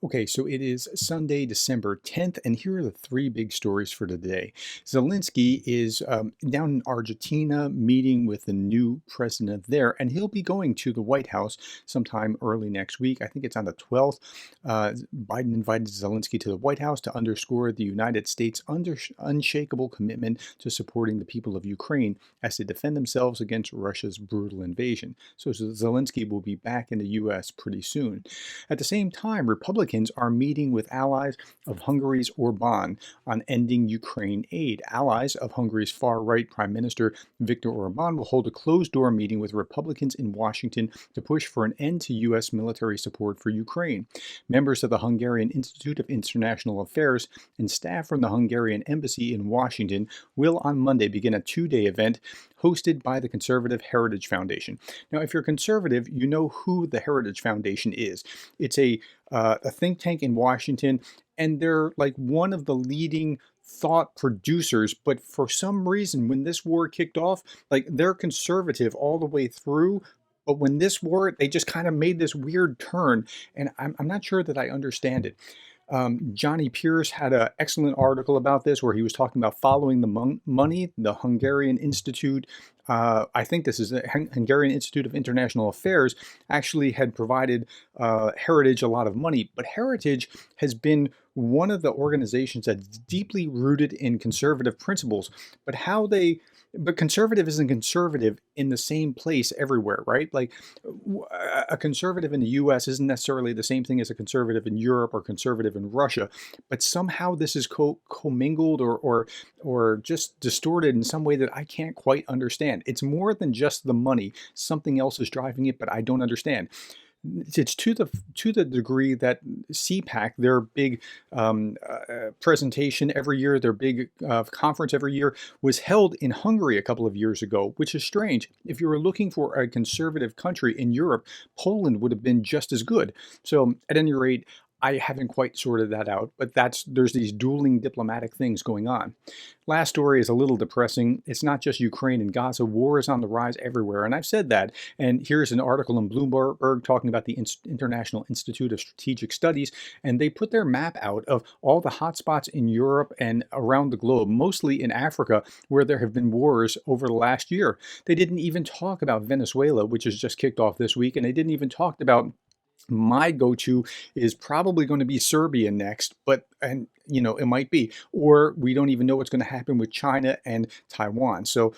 Okay, so it is Sunday, December 10th, and here are the three big stories for today. Zelensky is down in Argentina meeting with the new president there, and he'll be going to the White House sometime early next week. I think it's on the 12th. Biden invited Zelensky to the White House to underscore the United States' unshakable commitment to supporting the people of Ukraine as they defend themselves against Russia's brutal invasion. So Zelensky will be back in the U.S. pretty soon. At the same time, Republicans are meeting with allies of Hungary's Orban on ending Ukraine aid. Allies of Hungary's far-right Prime Minister Viktor Orban will hold a closed-door meeting with Republicans in Washington to push for an end to U.S. military support for Ukraine. Members of the Hungarian Institute of International Affairs and staff from the Hungarian Embassy in Washington will on Monday begin a two-day event hosted by the conservative Heritage Foundation. Now, if you're conservative, you know who the Heritage Foundation is. It's a think tank in Washington, and they're like one of the leading thought producers. But for some reason, when this war kicked off, like they're conservative all the way through. But when this war, they just kind of made this weird turn, and I'm not sure that I understand it. Johnny Pierce had an excellent article about this where he was talking about following the money. The Hungarian Institute, I think this is the Hungarian Institute of International Affairs, actually had provided Heritage a lot of money. But Heritage has been one of the organizations that's deeply rooted in conservative principles. But conservative isn't conservative in the same place everywhere, right? Like a conservative in the US isn't necessarily the same thing as a conservative in Europe or conservative in Russia, but somehow this is commingled or just distorted in some way that I can't quite understand. It's more than just the money. Something else is driving it, but I don't understand. It's to the degree that CPAC, their big presentation every year, their big conference every year, was held in Hungary a couple of years ago, which is strange. If you were looking for a conservative country in Europe, Poland would have been just as good. So at any rate, I haven't quite sorted that out, but there's these dueling diplomatic things going on. Last story is a little depressing. It's not just Ukraine and Gaza. War is on the rise everywhere, and I've said that. And here's an article in Bloomberg talking about the International Institute of Strategic Studies, and they put their map out of all the hotspots in Europe and around the globe, mostly in Africa, where there have been wars over the last year. They didn't even talk about Venezuela, which has just kicked off this week, and they didn't even talk about my go-to is probably going to be Serbia next, and it might be, or we don't even know what's going to happen with China and Taiwan. So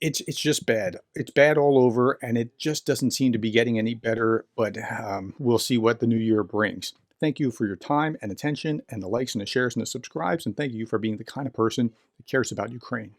it's just bad. It's bad all over, and it just doesn't seem to be getting any better. But we'll see what the new year brings. Thank you for your time and attention, and the likes and the shares and the subscribes, and thank you for being the kind of person that cares about Ukraine.